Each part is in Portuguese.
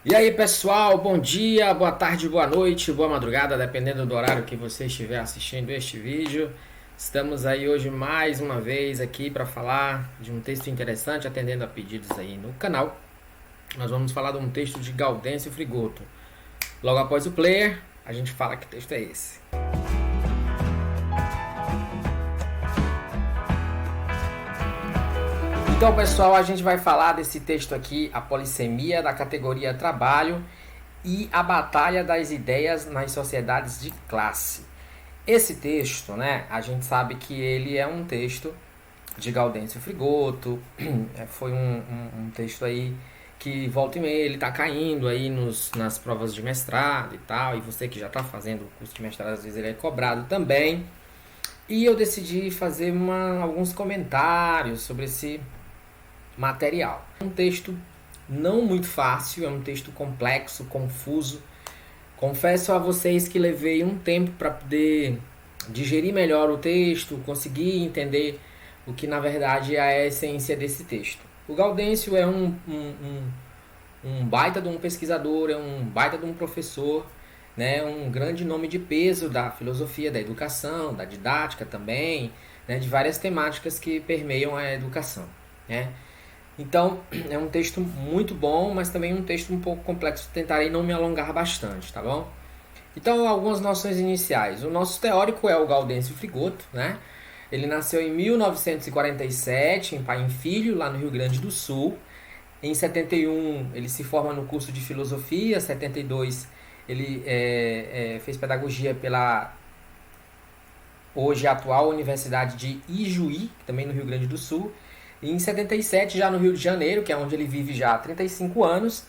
E aí pessoal, bom dia, boa tarde, boa noite, boa madrugada, dependendo do horário que você estiver assistindo este vídeo. Estamos aí hoje mais uma vez aqui para falar de um texto interessante, atendendo a pedidos aí no canal. Nós vamos falar de um texto de Gaudêncio Frigoto. Logo após o player, a gente fala que texto é esse. Então, pessoal, a gente vai falar desse texto aqui, A Polissemia da Categoria Trabalho e a Batalha das Ideias nas Sociedades de Classe. Esse texto, né, a gente sabe que ele é um texto de Gaudêncio Frigoto, foi um texto aí que volta e meia ele está caindo aí nas provas de mestrado e tal, e você que já está fazendo o curso de mestrado, às vezes ele é cobrado também. E eu decidi fazer alguns comentários sobre esse material. É um texto não muito fácil, é um texto complexo, confuso. Confesso a vocês que levei um tempo para poder digerir melhor o texto, conseguir entender o que na verdade é a essência desse texto. O Gaudêncio é um baita de um pesquisador, é um baita de um professor, né, um grande nome de peso da filosofia da educação, da didática também, né, de várias temáticas que permeiam a educação, né? Então, é um texto muito bom, mas também um texto um pouco complexo. Tentarei não me alongar bastante, tá bom? Então, algumas noções iniciais. O nosso teórico é o Gaudêncio Frigoto, né? Ele nasceu em 1947, em Pai e Filho, lá no Rio Grande do Sul. Em 71, ele se forma no curso de Filosofia. Em 72, ele fez pedagogia pela hoje atual Universidade de Ijuí, também no Rio Grande do Sul. E em 77, já no Rio de Janeiro, que é onde ele vive já há 35 anos,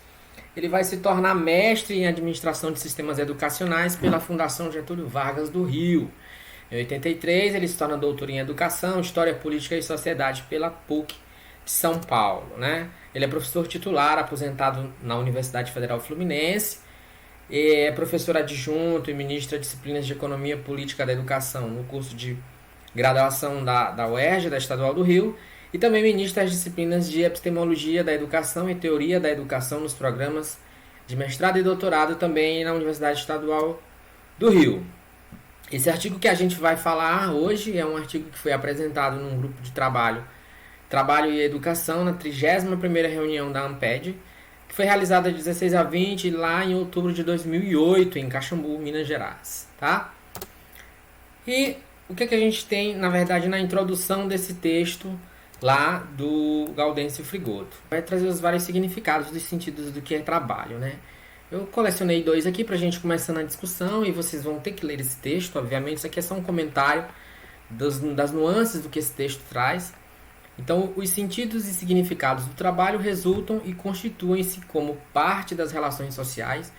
ele vai se tornar mestre em Administração de Sistemas Educacionais pela Fundação Getúlio Vargas do Rio. Em 83, ele se torna doutor em Educação, História Política e Sociedade pela PUC de São Paulo, né? Ele é professor titular, aposentado na Universidade Federal Fluminense, é professor adjunto e ministra disciplinas de Economia Política da Educação no curso de graduação da UERJ, da Estadual do Rio, e também ministra as disciplinas de Epistemologia da Educação e Teoria da Educação nos programas de mestrado e doutorado também na Universidade Estadual do Rio. Esse artigo que a gente vai falar hoje é um artigo que foi apresentado num grupo de trabalho e Educação na 31ª reunião da ANPED, que foi realizada de 16 a 20 lá em outubro de 2008 em Caxambu, Minas Gerais, tá? E o que a gente tem, na verdade, na introdução desse texto lá do Gaudêncio Frigoto? Vai trazer os vários significados dos sentidos do que é trabalho, né? Eu colecionei dois aqui pra gente começar na discussão e vocês vão ter que ler esse texto, obviamente. Isso aqui é só um comentário das nuances do que esse texto traz. Então, os sentidos e significados do trabalho resultam e constituem-se como parte das relações sociais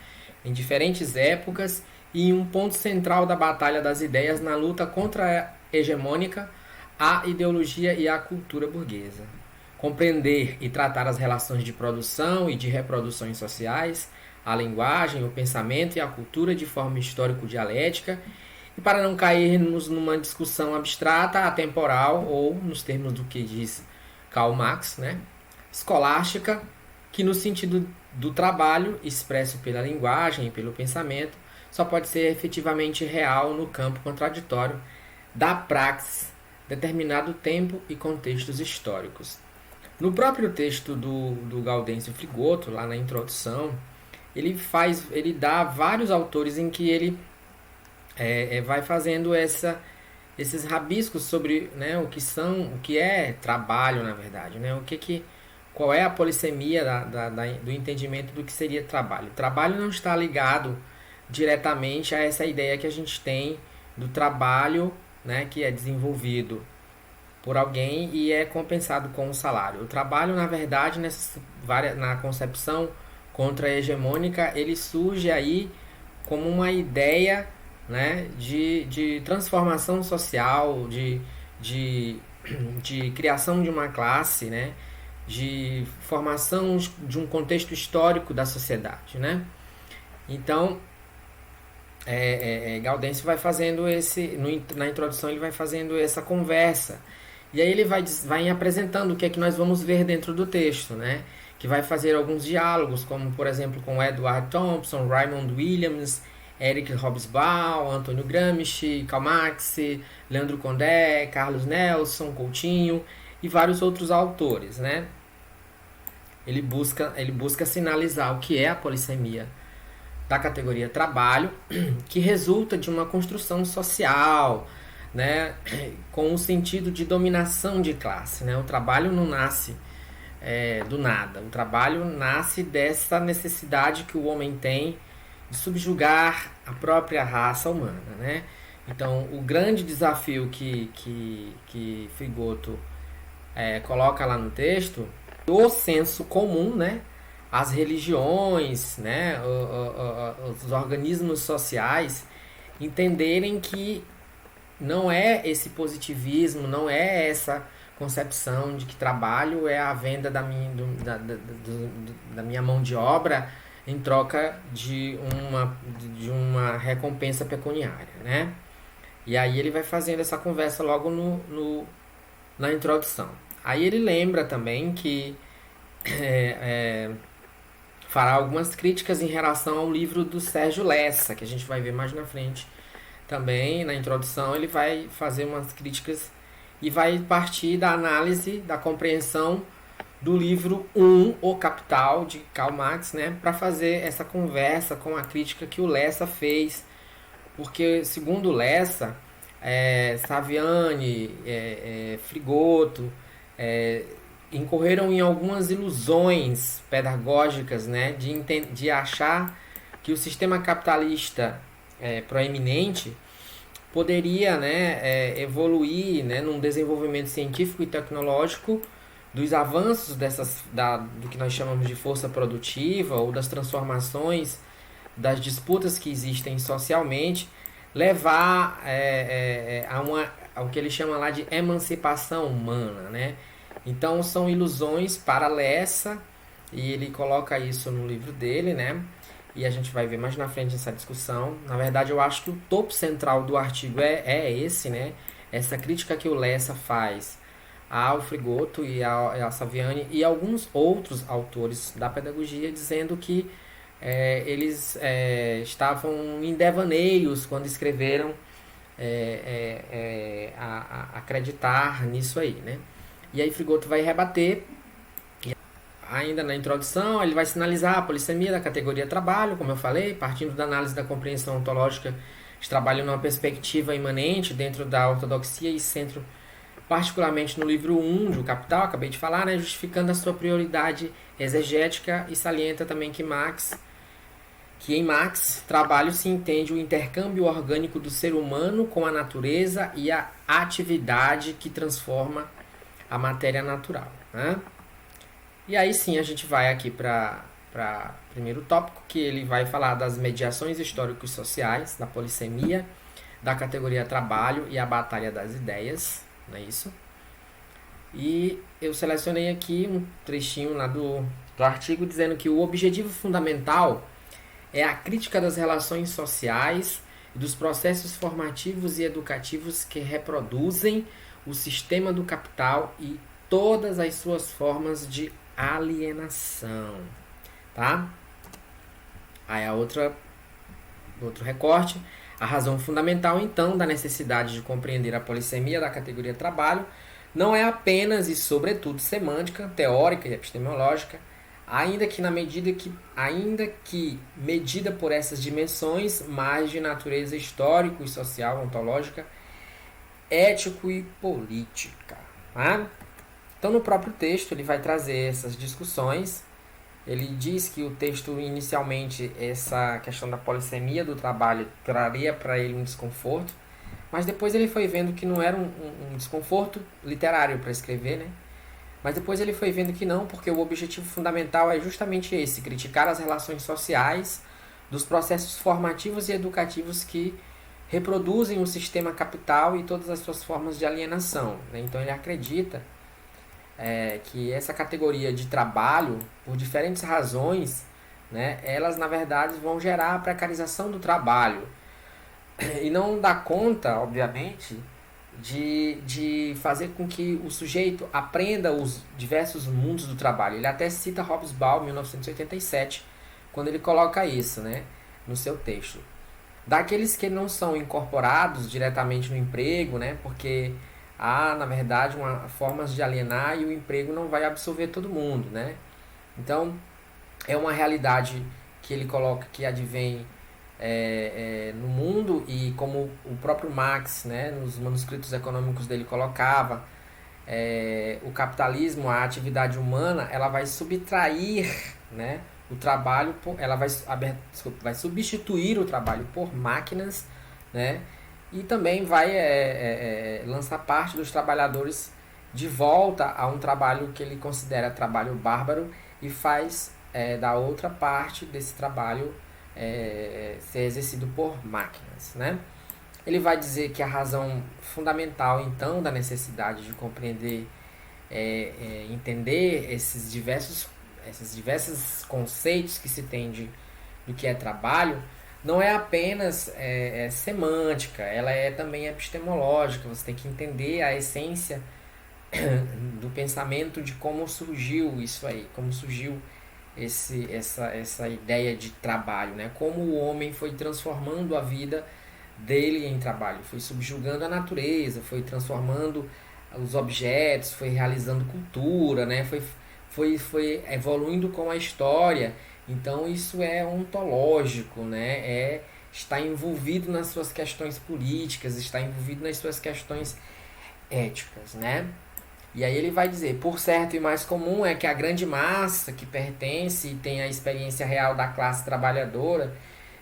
em diferentes épocas e um ponto central da batalha das ideias na luta contra a hegemônica, a ideologia e a cultura burguesa. Compreender e tratar as relações de produção e de reproduções sociais, a linguagem, o pensamento e a cultura de forma histórico-dialética, e para não cairmos numa discussão abstrata, atemporal ou, nos termos do que diz Karl Marx, né, escolástica, que no sentido do trabalho expresso pela linguagem e pelo pensamento só pode ser efetivamente real no campo contraditório da praxis, determinado tempo e contextos históricos. No próprio texto do Gaudêncio Frigoto, lá na introdução, ele dá vários autores em que ele vai fazendo esses rabiscos sobre, né, o que é trabalho, na verdade, né, qual é a polissemia do entendimento do que seria trabalho. O trabalho não está ligado diretamente a essa ideia que a gente tem do trabalho, né, que é desenvolvido por alguém e é compensado com um salário. O trabalho, na verdade, na concepção contra-hegemônica, ele surge aí como uma ideia, né, de transformação social, de criação de uma classe, né, de formação de um contexto histórico da sociedade, né? Então, Gaudêncio vai fazendo na introdução ele vai fazendo essa conversa e aí ele vai apresentando o que é que nós vamos ver dentro do texto, né? que vai fazer alguns diálogos, como por exemplo com Edward Thompson, Raymond Williams, Eric Hobsbawm, Antônio Gramsci, Karl Marx, Leandro Condé, Carlos Nelson, Coutinho e vários outros autores, né? Ele busca sinalizar o que é a polissemia da categoria trabalho, que resulta de uma construção social, né, com o sentido de dominação de classe, né? O trabalho não nasce do nada. O trabalho nasce dessa necessidade que o homem tem de subjugar a própria raça humana, né? Então, o grande desafio que Frigoto coloca lá no texto, o senso comum, né? As religiões, né? Os organismos sociais entenderem que não é esse positivismo, não é essa concepção de que trabalho é a venda da minha mão de obra em troca de uma recompensa pecuniária, né? E aí ele vai fazendo essa conversa logo na introdução. Aí ele lembra também que fará algumas críticas em relação ao livro do Sérgio Lessa, que a gente vai ver mais na frente. Também na introdução ele vai fazer umas críticas e vai partir da análise, da compreensão do livro 1, O Capital, de Karl Marx, né, para fazer essa conversa com a crítica que o Lessa fez. Porque, segundo Lessa, Saviani, Frigoto, incorreram em algumas ilusões pedagógicas, né, de achar que o sistema capitalista proeminente poderia, né, evoluir, né, num desenvolvimento científico e tecnológico dos avanços do que nós chamamos de força produtiva ou das transformações, das disputas que existem socialmente, levar ao que ele chama lá de emancipação humana, né? Então são ilusões para Lessa, e ele coloca isso no livro dele, né? E a gente vai ver mais na frente essa discussão. Na verdade, eu acho que o topo central do artigo é esse, né? Essa crítica que o Lessa faz ao Frigoto e ao Saviani e alguns outros autores da pedagogia, dizendo que eles estavam em devaneios quando escreveram acreditar nisso aí, né? E aí Frigoto vai rebater. Ainda na introdução, ele vai sinalizar a polissemia da categoria trabalho, como eu falei, partindo da análise da compreensão ontológica de trabalho numa perspectiva imanente dentro da ortodoxia e centro, particularmente no livro 1 do Capital, acabei de falar, né, justificando a sua prioridade exegética, e salienta também que em Marx, trabalho se entende o intercâmbio orgânico do ser humano com a natureza e a atividade que transforma a matéria natural, né? E aí sim a gente vai aqui para primeiro tópico, que ele vai falar das mediações históricos sociais, da polissemia, da categoria trabalho e a batalha das ideias, não é isso? E eu selecionei aqui um trechinho lá do artigo dizendo que o objetivo fundamental é a crítica das relações sociais e dos processos formativos e educativos que reproduzem o sistema do capital e todas as suas formas de alienação, tá? Aí outro recorte, a razão fundamental então da necessidade de compreender a polissemia da categoria trabalho não é apenas e sobretudo semântica, teórica e epistemológica, ainda que medida por essas dimensões mais de natureza histórico e social, ontológica, ético e política, tá? Então, no próprio texto, ele vai trazer essas discussões. Ele diz que o texto, inicialmente, essa questão da polissemia do trabalho traria para ele um desconforto, mas depois ele foi vendo que não era um desconforto literário para escrever, né? Mas depois ele foi vendo que não, porque o objetivo fundamental é justamente esse, criticar as relações sociais dos processos formativos e educativos que reproduzem o sistema capital e todas as suas formas de alienação, né? Então, ele acredita que essa categoria de trabalho, por diferentes razões, né, elas na verdade vão gerar a precarização do trabalho e não dá conta, obviamente, de fazer com que o sujeito aprenda os diversos mundos do trabalho. Ele até cita Hobsbawm, 1987, quando ele coloca isso, né, no seu texto. Daqueles que não são incorporados diretamente no emprego, né, porque há, na verdade, formas de alienar e o emprego não vai absorver todo mundo, né? Então, é uma realidade que ele coloca que advém no mundo, e como o próprio Marx, né, nos manuscritos econômicos dele colocava, o capitalismo, a atividade humana, ela vai subtrair, né, o trabalho, ela vai substituir o trabalho por máquinas, né, e também vai lançar parte dos trabalhadores de volta a um trabalho que ele considera trabalho bárbaro, e faz da outra parte desse trabalho ser exercido por máquinas, né? Ele vai dizer que a razão fundamental, então, da necessidade de compreender, entender esses diversos conceitos que se tem do que é trabalho, não é apenas semântica, ela é também epistemológica. Você tem que entender a essência do pensamento, de como surgiu isso aí, como surgiu essa ideia de trabalho, né? Como o homem foi transformando a vida dele em trabalho, foi subjugando a natureza, foi transformando os objetos, foi realizando cultura, né? Foi evoluindo com a história. Então isso é ontológico, né? Está envolvido nas suas questões políticas, está envolvido nas suas questões éticas, né? E aí ele vai dizer, por certo e mais comum é que a grande massa que pertence e tem a experiência real da classe trabalhadora,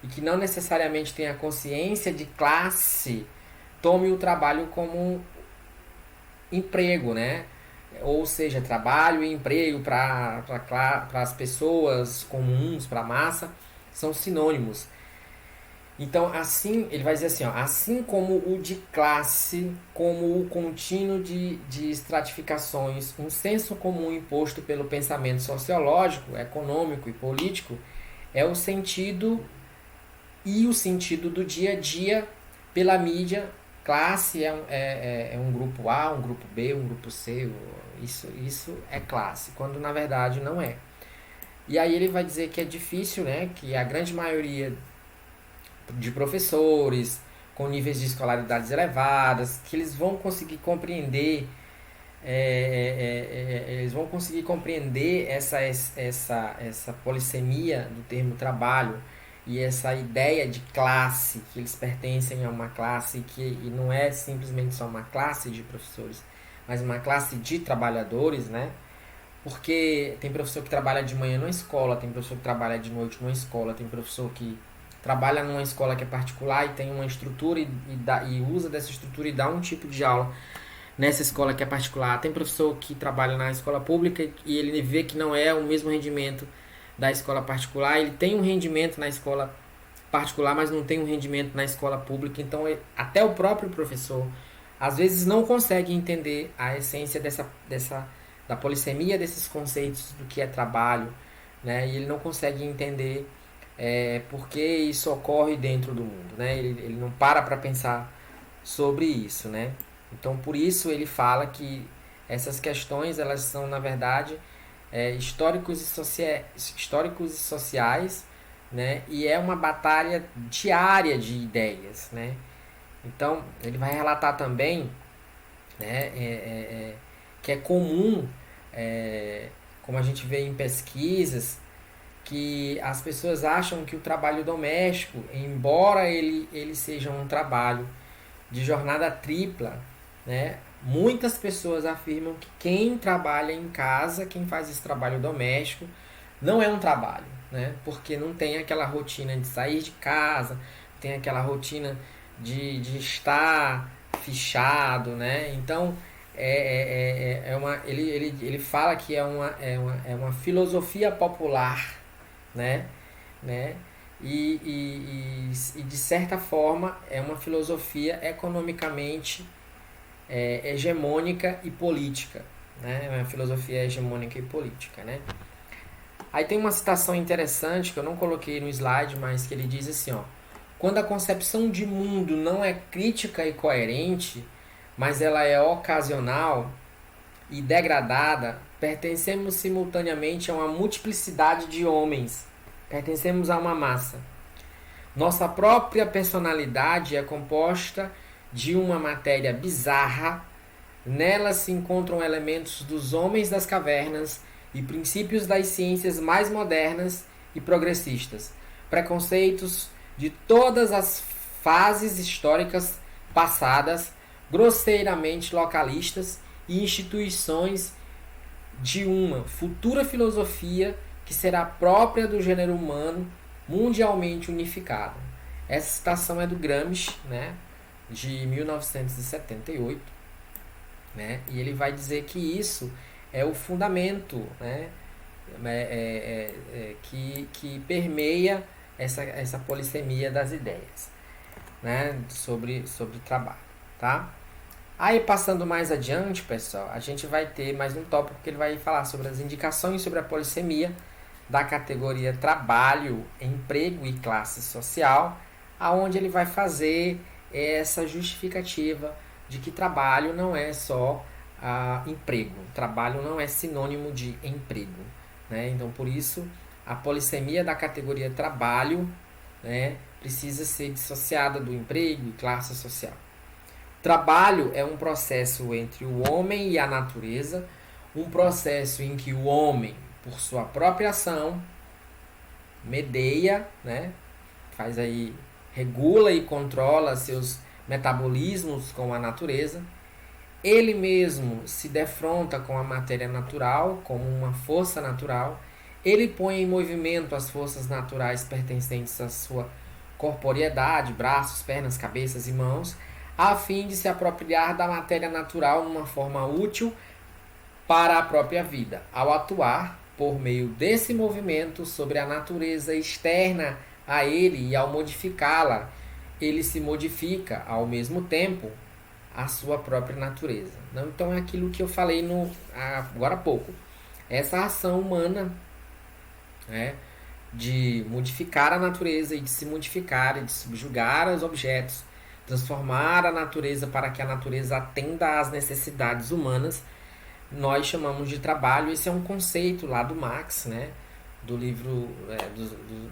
e que não necessariamente tem a consciência de classe, tome o trabalho como um emprego, né? Ou seja, trabalho e emprego para as pessoas comuns, para a massa, são sinônimos. Então, assim, ele vai dizer assim, ó, assim como o de classe, como o contínuo de estratificações, um senso comum imposto pelo pensamento sociológico, econômico e político, é o sentido do dia a dia pela mídia. Classe é um grupo A, um grupo B, um grupo C, isso é classe, quando na verdade não é. E aí ele vai dizer que é difícil, né, que a grande maioria de professores com níveis de escolaridades elevadas, que eles vão conseguir compreender essa polissemia do termo trabalho, e essa ideia de classe, que eles pertencem a uma classe e não é simplesmente só uma classe de professores, mas uma classe de trabalhadores, né? Porque tem professor que trabalha de manhã numa escola, tem professor que trabalha de noite numa escola, tem professor que trabalha numa escola que é particular e tem uma estrutura e usa dessa estrutura e dá um tipo de aula nessa escola que é particular. Tem professor que trabalha na escola pública e ele vê que não é o mesmo rendimento da escola particular. Ele tem um rendimento na escola particular, mas não tem um rendimento na escola pública. Então, até o próprio professor, às vezes, não consegue entender a essência da polissemia desses conceitos do que é trabalho, né? E ele não consegue entender porque isso ocorre dentro do mundo, né? Ele não para pensar sobre isso, né? Então, por isso ele fala que essas questões, elas são, na verdade, históricos e sociais, né? E é uma batalha diária de ideias, né? Então, ele vai relatar também, né, que é comum, como a gente vê em pesquisas, que as pessoas acham que o trabalho doméstico, embora ele seja um trabalho de jornada tripla, né, muitas pessoas afirmam que quem trabalha em casa, quem faz esse trabalho doméstico, não é um trabalho, né, porque não tem aquela rotina de sair de casa, tem aquela rotina de estar fichado, né? Então ele fala que é uma filosofia popular, né? E de certa forma é uma filosofia economicamente hegemônica e política, né? É uma filosofia hegemônica e política, né? Aí tem uma citação interessante que eu não coloquei no slide, mas que ele diz assim, ó: quando a concepção de mundo não é crítica e coerente, mas ela é ocasional e degradada, pertencemos simultaneamente a uma multiplicidade de homens. Pertencemos a uma massa. Nossa própria personalidade é composta de uma matéria bizarra. Nela se encontram elementos dos homens das cavernas e princípios das ciências mais modernas e progressistas, preconceitos de todas as fases históricas passadas, grosseiramente localistas, e instituições de uma futura filosofia que será própria do gênero humano mundialmente unificado. Essa citação é do Gramsci, né, de 1978, né, e ele vai dizer que isso é o fundamento, né, que permeia essa polissemia das ideias, né, sobre trabalho, tá? Aí passando mais adiante, pessoal, a gente vai ter mais um tópico que ele vai falar sobre as indicações sobre a polissemia da categoria trabalho, emprego e classe social, aonde ele vai fazer essa justificativa de que trabalho não é só emprego, trabalho não é sinônimo de emprego, né? Então por isso a polissemia da categoria trabalho, né, precisa ser dissociada do emprego e classe social. Trabalho é um processo entre o homem e a natureza, um processo em que o homem, por sua própria ação, medeia, né, faz aí, regula e controla seus metabolismos com a natureza. Ele mesmo se defronta com a matéria natural como uma força natural. Ele põe em movimento as forças naturais pertencentes à sua corporeidade, braços, pernas, cabeças e mãos, a fim de se apropriar da matéria natural numa forma útil para a própria vida. Ao atuar por meio desse movimento sobre a natureza externa a ele e ao modificá-la, ele se modifica ao mesmo tempo a sua própria natureza. Então é aquilo que eu falei agora há pouco. Essa ação humana, né, de modificar a natureza e de se modificar e de subjugar os objetos, transformar a natureza para que a natureza atenda às necessidades humanas, nós chamamos de trabalho. Esse é um conceito lá do Marx, né, do livro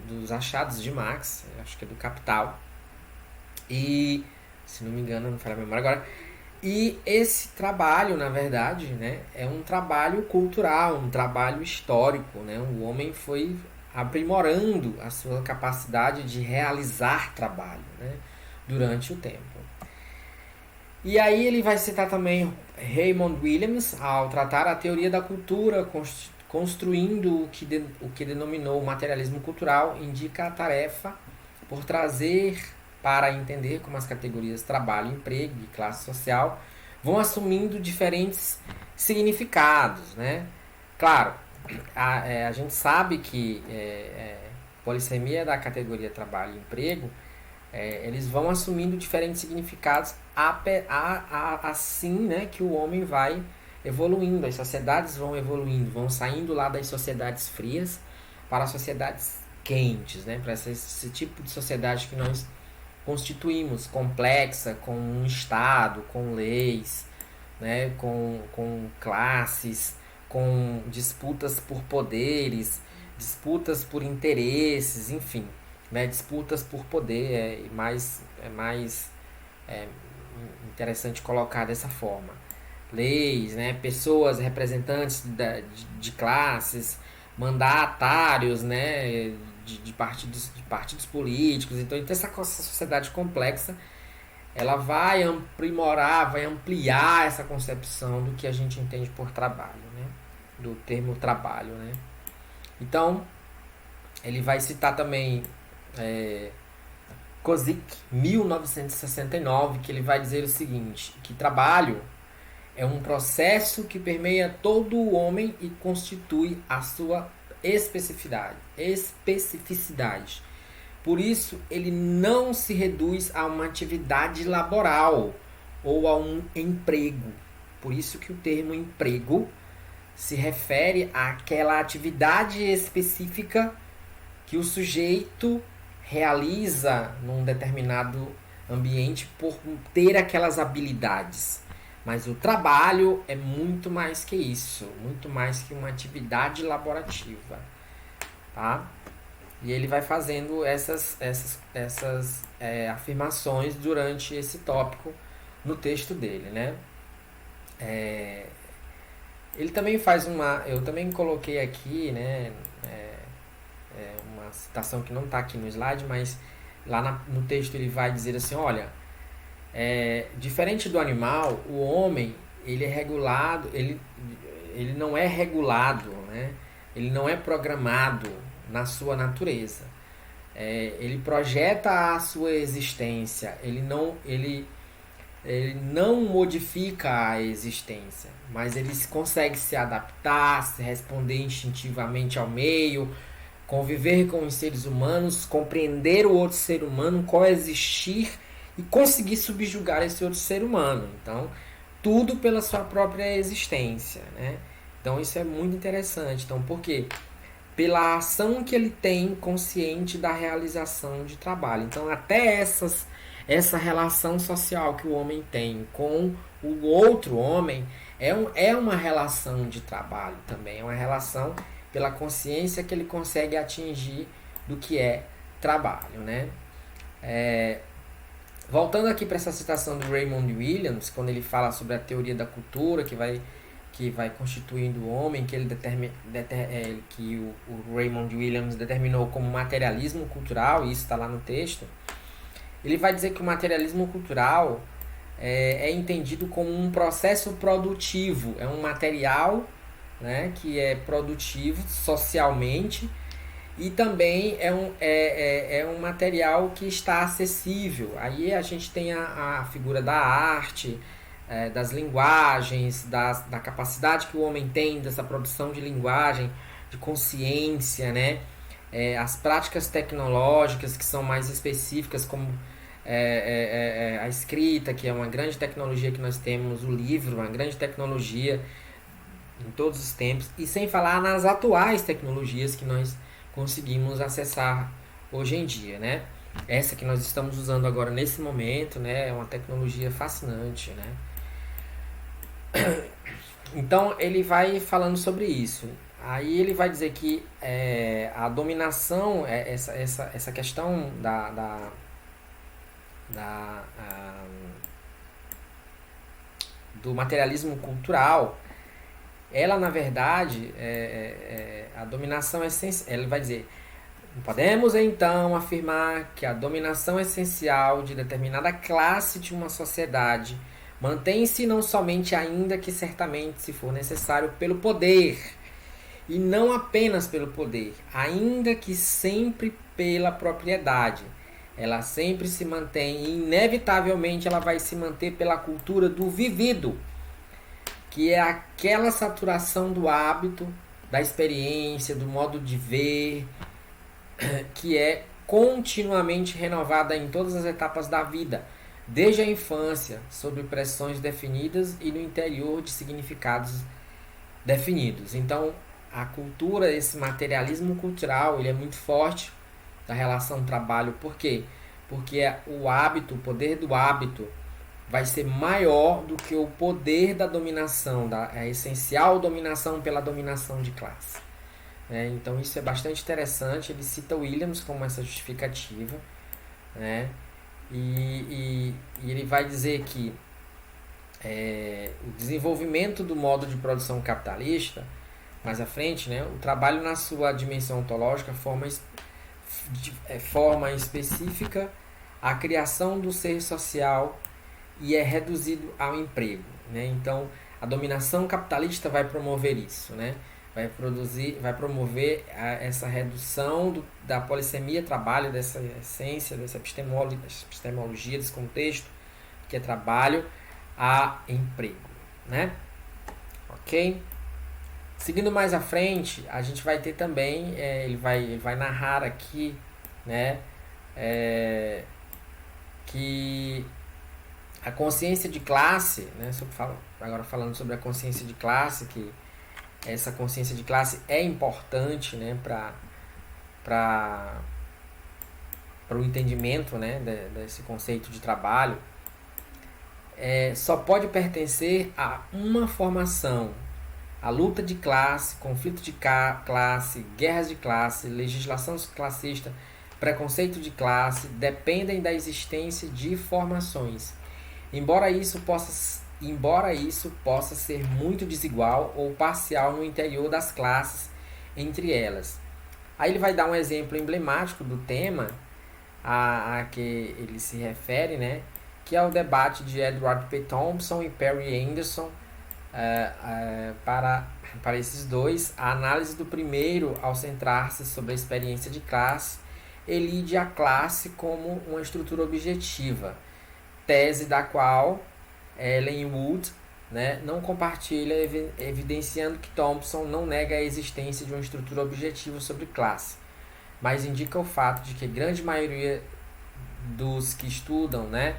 dos achados de Marx, acho que é do Capital. E, se não me engano, não falha a memória agora. E esse trabalho, na verdade, né, é um trabalho cultural, um trabalho histórico, né? O homem foi aprimorando a sua capacidade de realizar trabalho, né, durante o tempo. E aí ele vai citar também Raymond Williams ao tratar a teoria da cultura, construindo o que denominou o materialismo cultural, indica a tarefa por trazer para entender como as categorias trabalho, emprego e classe social vão assumindo diferentes significados, né? Claro, a gente sabe que polissemia da categoria trabalho e emprego, eles vão assumindo diferentes significados assim, né, que o homem vai evoluindo, as sociedades vão evoluindo, vão saindo lá das sociedades frias para as sociedades quentes, né, para esse tipo de sociedade que nós constituímos, complexa, com um Estado, com leis, né, com classes, com disputas por poderes, disputas por interesses, enfim, né, disputas por poder. É mais interessante colocar dessa forma. Leis, né, pessoas, representantes de classes, mandatários, né, de partidos políticos. Então essa sociedade complexa, ela vai aprimorar, vai ampliar essa concepção do que a gente entende por trabalho, né, do termo trabalho, né. Então ele vai citar também Kozik, 1969, que ele vai dizer o seguinte, que trabalho é um processo que permeia todo o homem e constitui a sua especificidade. Por isso, ele não se reduz a uma atividade laboral ou a um emprego. Por isso que o termo emprego se refere àquela atividade específica que o sujeito realiza num determinado ambiente por ter aquelas habilidades. Mas o trabalho é muito mais que isso, muito mais que uma atividade laborativa, tá? E ele vai fazendo essas afirmações durante esse tópico no texto dele, né? Ele também faz eu também coloquei aqui, né? Uma citação que não está aqui no slide, mas lá no texto ele vai dizer assim, olha, diferente do animal, o homem ele é regulado, ele não é regulado, né? Ele não é programado na sua natureza. Ele projeta a sua existência, ele não modifica a existência, mas ele consegue se adaptar, se responder instintivamente ao meio, conviver com os seres humanos, compreender o outro ser humano, coexistir e conseguir subjugar esse outro ser humano. Então, tudo pela sua própria existência, né? Então, isso é muito interessante. Então, por quê? Pela ação que ele tem consciente da realização de trabalho. Então, até essa relação social que o homem tem com o outro homem é uma relação de trabalho também. É uma relação pela consciência que ele consegue atingir do que é trabalho, né? Voltando aqui para essa citação do Raymond Williams, quando ele fala sobre a teoria da cultura que vai constituindo o homem, que o Raymond Williams determinou como materialismo cultural, e isso está lá no texto, ele vai dizer que o materialismo cultural é entendido como um processo produtivo, é um material, né, que é produtivo socialmente e também é um material que está acessível. Aí a gente tem a figura da arte, das linguagens, da capacidade que o homem tem dessa produção de linguagem, de consciência, né? As práticas tecnológicas que são mais específicas, como a escrita, que é uma grande tecnologia que nós temos, o livro, uma grande tecnologia em todos os tempos, e sem falar nas atuais tecnologias que nós conseguimos acessar hoje em dia, né? Essa que nós estamos usando agora nesse momento, né, é uma tecnologia fascinante, né? Então ele vai falando sobre isso. Aí ele vai dizer que a dominação, essa questão do materialismo cultural, ela na verdade a dominação essencial. Ele vai dizer: podemos então afirmar que a dominação essencial de determinada classe de uma sociedade mantém-se não somente, ainda que certamente se for necessário, pelo poder, e não apenas pelo poder, ainda que sempre pela propriedade. Ela sempre se mantém e inevitavelmente ela vai se manter pela cultura do vivido, que é aquela saturação do hábito, da experiência, do modo de ver, que é continuamente renovada em todas as etapas da vida, desde a infância, sob pressões definidas e no interior de significados definidos. Então, a cultura, esse materialismo cultural, ele é muito forte da relação trabalho. Por quê? Porque o hábito, o poder do hábito vai ser maior do que o poder da dominação, a essencial dominação pela dominação de classe. Então isso é bastante interessante. Ele cita Williams como essa justificativa, né? E ele vai dizer que o desenvolvimento do modo de produção capitalista, mais à frente, né, o trabalho na sua dimensão ontológica forma específica a criação do ser social e é reduzido ao emprego, né? Então a dominação capitalista vai promover isso, né? Vai promover essa redução da polissemia trabalho, dessa essência, dessa epistemologia, desse contexto, que é trabalho, a emprego, né? Ok? Seguindo mais à frente, a gente vai ter também, ele vai narrar aqui, né, que a consciência de classe, né, agora falando sobre a consciência de classe, que essa consciência de classe é importante, né, para o entendimento, né, desse conceito de trabalho. só pode pertencer a uma formação. A luta de classe, conflito de classe, guerras de classe, legislação classista, preconceito de classe dependem da existência de formações. Embora isso possa ser muito desigual ou parcial no interior das classes entre elas. Aí ele vai dar um exemplo emblemático do tema a que ele se refere, né? Que é o debate de Edward P. Thompson e Perry Anderson. Para esses dois, a análise do primeiro, ao centrar-se sobre a experiência de classe, elide a classe como uma estrutura objetiva, tese da qual Ellen Wood, né, não compartilha, evidenciando que Thompson não nega a existência de uma estrutura objetiva sobre classe, mas indica o fato de que a grande maioria dos que estudam, né,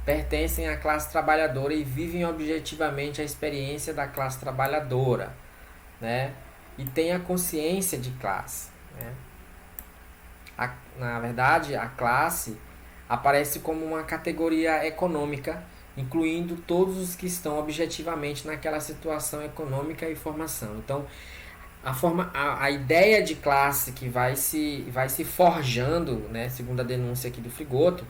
pertencem à classe trabalhadora e vivem objetivamente a experiência da classe trabalhadora, né, e têm a consciência de classe, né. Na verdade, a classe aparece como uma categoria econômica, incluindo todos os que estão objetivamente naquela situação econômica e formação. Então, a ideia de classe que vai se forjando, né, segundo a denúncia aqui do Frigoto,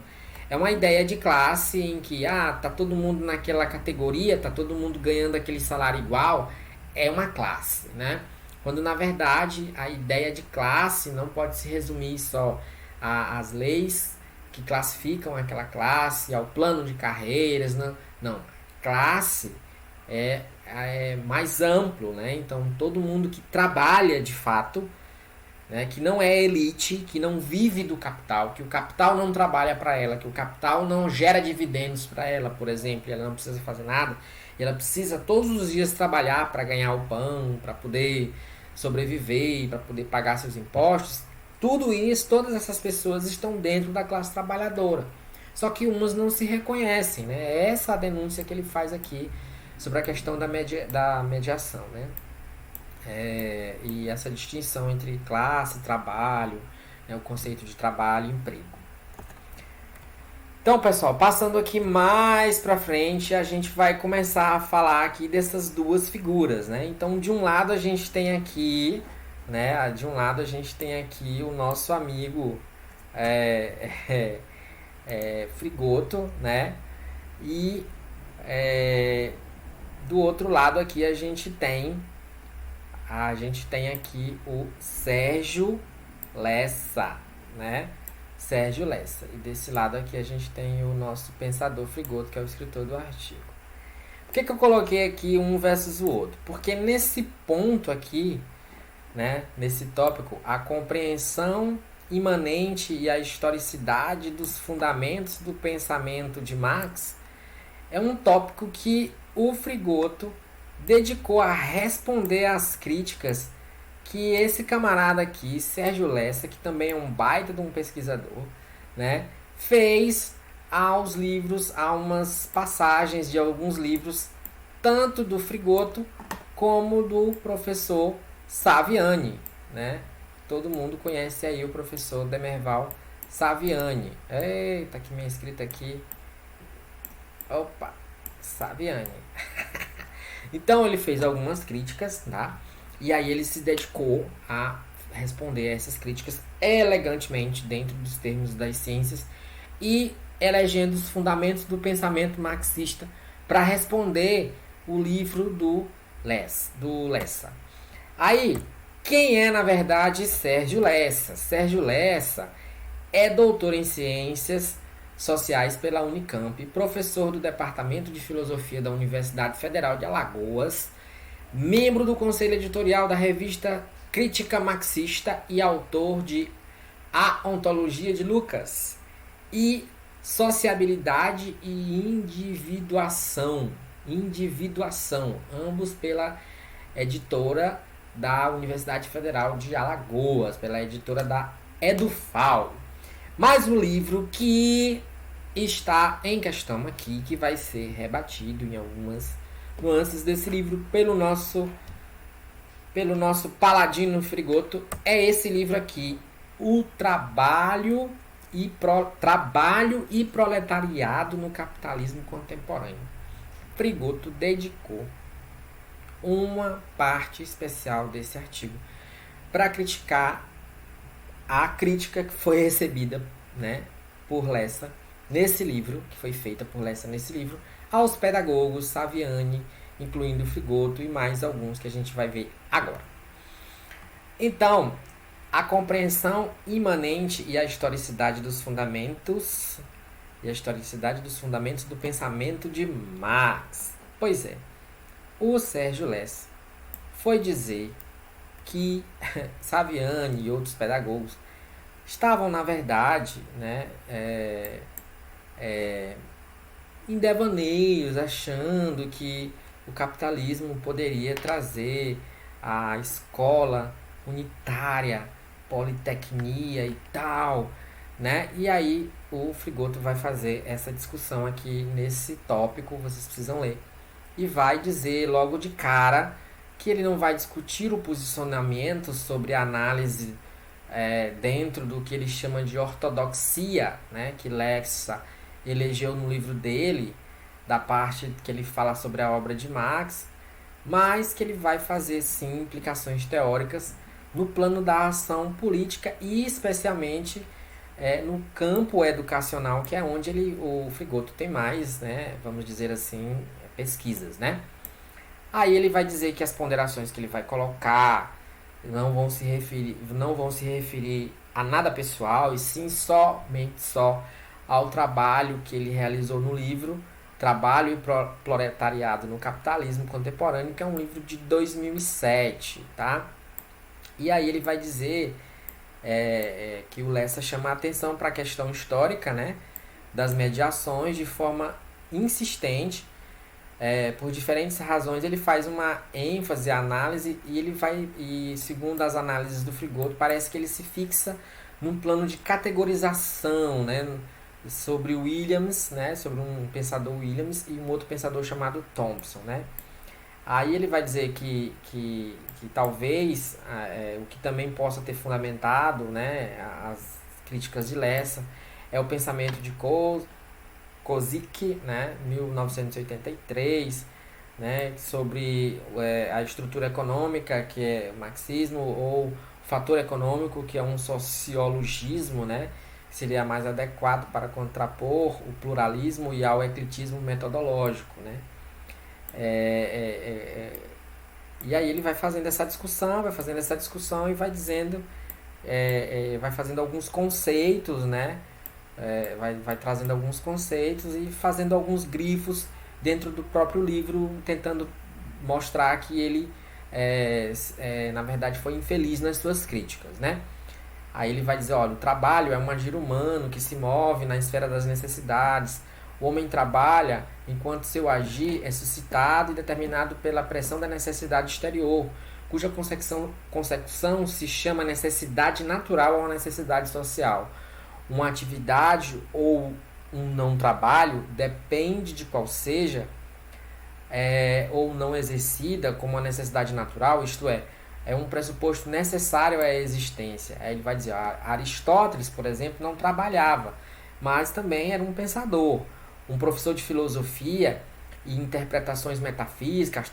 é uma ideia de classe em que tá todo mundo naquela categoria, tá todo mundo ganhando aquele salário igual, é uma classe, né? Quando na verdade a ideia de classe não pode se resumir só às leis que classificam aquela classe, ao plano de carreiras, não. Classe é mais amplo, né? Então todo mundo que trabalha de fato, né, que não é elite, que não vive do capital, que o capital não trabalha para ela, que o capital não gera dividendos para ela, por exemplo, ela não precisa fazer nada, ela precisa todos os dias trabalhar para ganhar o pão, para poder sobreviver, para poder pagar seus impostos. Tudo isso, todas essas pessoas estão dentro da classe trabalhadora. Só que umas não se reconhecem, né? É essa a denúncia que ele faz aqui sobre a questão da mediação, né? E essa distinção entre classe, trabalho, né, o conceito de trabalho e emprego. Então, pessoal, passando aqui mais pra frente, a gente vai começar a falar aqui dessas duas figuras, né? Então, de um lado a gente tem aqui, né? O nosso amigo Frigoto, né? E do outro lado aqui a gente tem aqui o Sérgio Lessa, né? Sérgio Lessa. E desse lado aqui a gente tem o nosso pensador Frigoto, que é o escritor do artigo. Por que eu coloquei aqui um versus o outro? Porque nesse ponto aqui, né, nesse tópico, a compreensão imanente e a historicidade dos fundamentos do pensamento de Marx é um tópico que o Frigoto dedicou a responder às críticas que esse camarada aqui, Sérgio Lessa, que também é um baita de um pesquisador, né, fez aos livros, a umas passagens de alguns livros, tanto do Frigoto como do professor Saviani, né? Todo mundo conhece aí o professor Demerval Saviani. Eita, que minha escrita aqui. Opa, Saviani. Então ele fez algumas críticas, tá? E aí ele se dedicou a responder a essas críticas elegantemente dentro dos termos das ciências e elegendo os fundamentos do pensamento marxista para responder o livro do Lessa. Aí, quem é na verdade Sérgio Lessa? Sérgio Lessa é doutor em ciências sociais pela Unicamp, professor do Departamento de Filosofia da Universidade Federal de Alagoas, membro do conselho editorial da revista Crítica Marxista e autor de A Ontologia de Lucas e Sociabilidade e Individuação, ambos pela editora da Universidade Federal de Alagoas, pela editora da Edufal. Mais um livro que está em questão aqui, que vai ser rebatido em algumas nuances desse livro pelo nosso paladino Frigoto, é esse livro aqui, O Trabalho e Proletariado no Capitalismo Contemporâneo. Frigoto dedicou uma parte especial desse artigo para criticar a crítica que foi recebida, né, por Lessa nesse livro, que foi feita por Lessa nesse livro, aos pedagogos Saviani, incluindo Frigoto e mais alguns que a gente vai ver agora. Então, a compreensão imanente e a historicidade dos fundamentos do pensamento de Marx. Pois é, o Sérgio Lessa foi dizer que Saviani e outros pedagogos estavam, na verdade, né, em devaneios, achando que o capitalismo poderia trazer a escola unitária, politecnia e tal, né? E aí o Frigoto vai fazer essa discussão aqui nesse tópico, vocês precisam ler, e vai dizer logo de cara que ele não vai discutir o posicionamento sobre a análise dentro do que ele chama de ortodoxia, né, que Lessa elegeu no livro dele, da parte que ele fala sobre a obra de Marx, mas que ele vai fazer sim implicações teóricas no plano da ação política e especialmente no campo educacional, que é onde o Frigoto tem mais, né, vamos dizer assim, pesquisas, né? Aí ele vai dizer que as ponderações que ele vai colocar não vão se referir a nada pessoal, e sim somente só ao trabalho que ele realizou no livro Trabalho e Proletariado no Capitalismo Contemporâneo, que é um livro de 2007, tá? E aí ele vai dizer que o Lessa chama a atenção para a questão histórica, né, das mediações de forma insistente. Por diferentes razões ele faz uma ênfase, análise, e segundo as análises do Frigoto, parece que ele se fixa num plano de categorização, né, sobre Williams, né, sobre um pensador Williams e um outro pensador chamado Thompson, né. Aí ele vai dizer que talvez o que também possa ter fundamentado, né, as críticas de Lessa é o pensamento de Kozik, né, 1983, né, sobre a estrutura econômica, que é o marxismo, ou o fator econômico, que é um sociologismo, né, que seria mais adequado para contrapor o pluralismo e ao ecletismo metodológico, né. E aí ele vai fazendo essa discussão e vai dizendo, vai fazendo alguns conceitos, né, vai trazendo alguns conceitos e fazendo alguns grifos dentro do próprio livro, tentando mostrar que ele, na verdade, foi infeliz nas suas críticas, né? Aí ele vai dizer, olha, o trabalho é um agir humano que se move na esfera das necessidades. O homem trabalha enquanto seu agir é suscitado e determinado pela pressão da necessidade exterior, cuja consecução se chama necessidade natural ou necessidade social. Uma atividade ou um não trabalho depende de qual seja ou não exercida como uma necessidade natural, isto é um pressuposto necessário à existência. Aí ele vai dizer, Aristóteles, por exemplo, não trabalhava, mas também era um pensador, um professor de filosofia e interpretações metafísicas,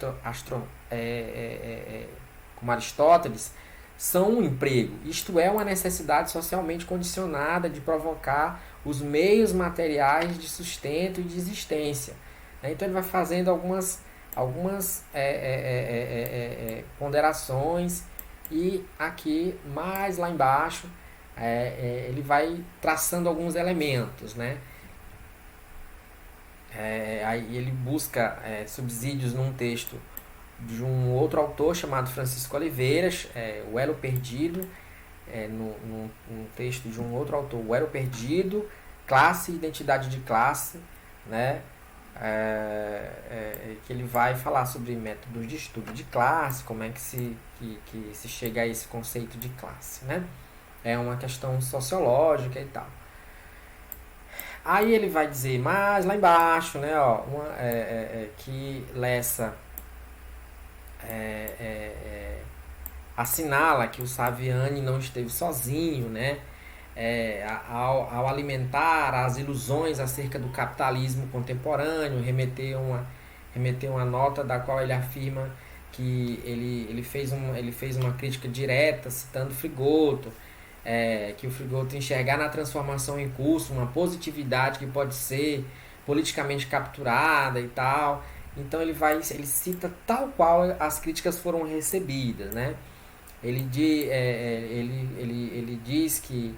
como Aristóteles, são um emprego, isto é, uma necessidade socialmente condicionada de provocar os meios materiais de sustento e de existência. Então ele vai fazendo algumas ponderações, e aqui mais lá embaixo ele vai traçando alguns elementos, né? Aí ele busca subsídios num texto de um outro autor chamado Francisco Oliveira, O Elo Perdido, num texto de um outro autor, O Elo Perdido, Classe e Identidade de Classe, né? Que ele vai falar sobre métodos de estudo de classe, como é que se chega a esse conceito de classe, né? É uma questão sociológica e tal. Aí ele vai dizer mais lá embaixo, né, que Lessa assinala que o Saviani não esteve sozinho, né, ao alimentar as ilusões acerca do capitalismo contemporâneo, remeter remeteu uma nota da qual ele afirma que ele fez uma crítica direta, citando Frigoto, que o Frigoto enxergar na transformação em curso uma positividade que pode ser politicamente capturada e tal. Então ele cita tal qual as críticas foram recebidas, né? Ele diz que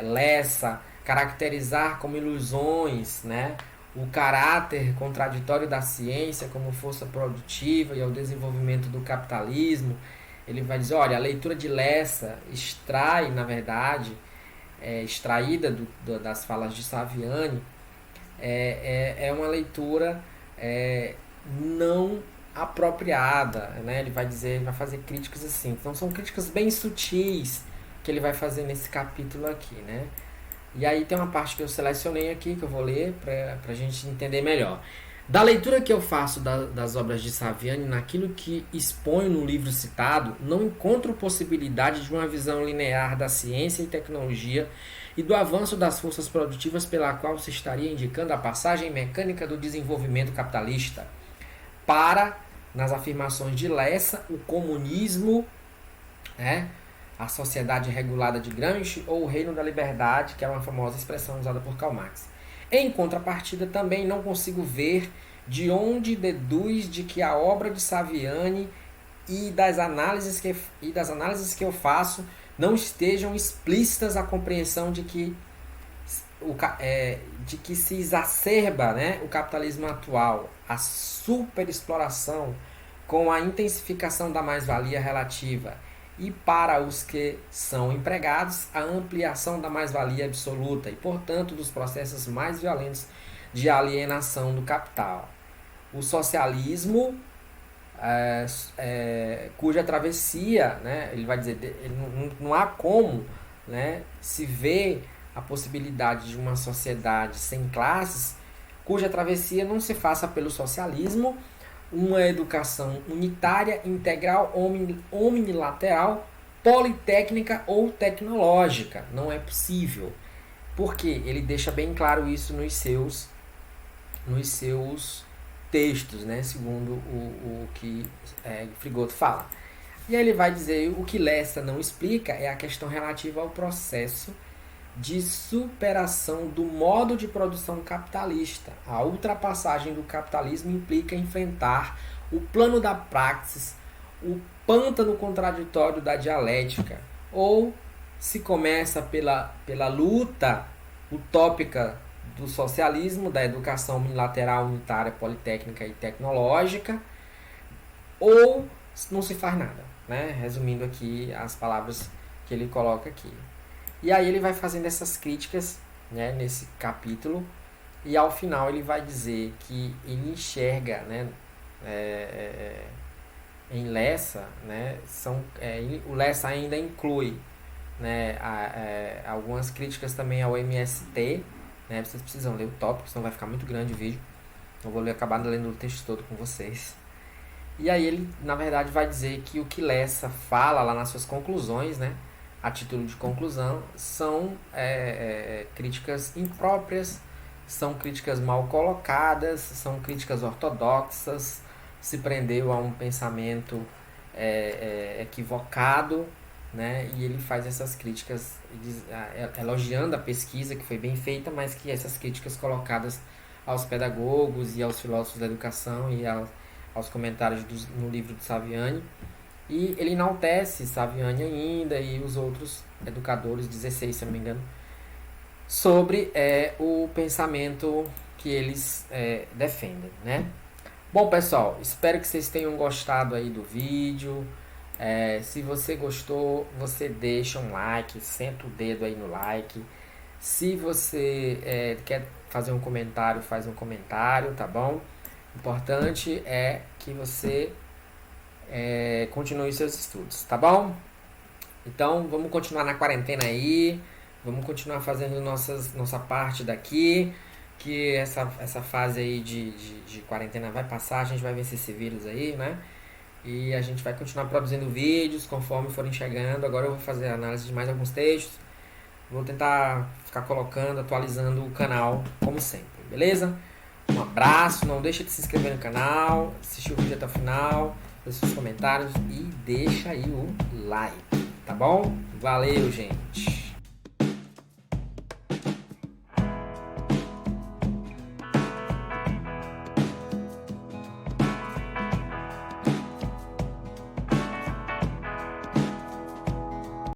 Lessa caracterizar como ilusões, né, o caráter contraditório da ciência como força produtiva e ao desenvolvimento do capitalismo. Ele vai dizer, olha, a leitura de Lessa extrai, na verdade, extraída das falas de Saviani, é uma leitura não apropriada, né? Ele vai dizer, ele vai fazer críticas assim. Então são críticas bem sutis que ele vai fazer nesse capítulo aqui, né? E aí tem uma parte que eu selecionei aqui que eu vou ler para a gente entender melhor. Da leitura que eu faço das obras de Saviani, naquilo que exponho no livro citado, não encontro possibilidade de uma visão linear da ciência e tecnologia e do avanço das forças produtivas pela qual se estaria indicando a passagem mecânica do desenvolvimento capitalista para, nas afirmações de Lessa, o comunismo, a sociedade regulada de Gramsci ou o reino da liberdade, que é uma famosa expressão usada por Karl Marx. Em contrapartida, também não consigo ver de onde deduz de que a obra de Saviani e das análises que eu faço não estejam explícitas a compreensão de que se exacerba, né, o capitalismo atual, a superexploração com a intensificação da mais-valia relativa e para os que são empregados, a ampliação da mais-valia absoluta e, portanto, dos processos mais violentos de alienação do capital. O socialismo, cuja travessia, né, ele vai dizer, não há como, né, se ver a possibilidade de uma sociedade sem classes, cuja travessia não se faça pelo socialismo, uma educação unitária, integral, omnilateral, politécnica ou tecnológica. Não é possível. Porque ele deixa bem claro isso nos seus textos, né? Segundo o que Frigoto fala. E aí ele vai dizer o que Lessa não explica é a questão relativa ao processo de superação do modo de produção capitalista. A ultrapassagem do capitalismo implica enfrentar o plano da praxis, o pântano contraditório da dialética, ou se começa pela luta utópica do socialismo, da educação unilateral, unitária, politécnica e tecnológica, ou não se faz nada, né? Resumindo aqui as palavras que ele coloca aqui. E aí ele vai fazendo essas críticas, né, nesse capítulo, e ao final ele vai dizer que ele enxerga, né, em Lessa, né, o Lessa ainda inclui, né, algumas críticas também ao MST, né, vocês precisam ler o tópico, senão vai ficar muito grande o vídeo, eu vou acabar lendo o texto todo com vocês. E aí ele, na verdade, vai dizer que o que Lessa fala lá nas suas conclusões, né, a título de conclusão, são críticas impróprias, são críticas mal colocadas, são críticas ortodoxas, se prendeu a um pensamento equivocado, né? E ele faz essas críticas elogiando a pesquisa que foi bem feita, mas que essas críticas colocadas aos pedagogos e aos filósofos da educação e aos comentários no livro de Saviani. E ele enaltece Saviani ainda e os outros educadores, 16 se não me engano, sobre o pensamento que eles defendem, né? Bom, pessoal, espero que vocês tenham gostado aí do vídeo. Se você gostou, você deixa um like, senta o dedo aí no like. Se você quer fazer um comentário, faz um comentário, tá bom? O importante é que você continue seus estudos, tá bom? Então vamos continuar na quarentena aí, vamos continuar fazendo nossa parte daqui, que essa fase aí de quarentena vai passar, a gente vai vencer esse vírus aí, né? E a gente vai continuar produzindo vídeos conforme forem chegando. Agora eu vou fazer análise de mais alguns textos, vou tentar ficar colocando, atualizando o canal como sempre, beleza? Um abraço, não deixa de se inscrever no canal, assistir o vídeo até o final, fazer seus comentários e deixa aí o like, tá bom? Valeu, gente!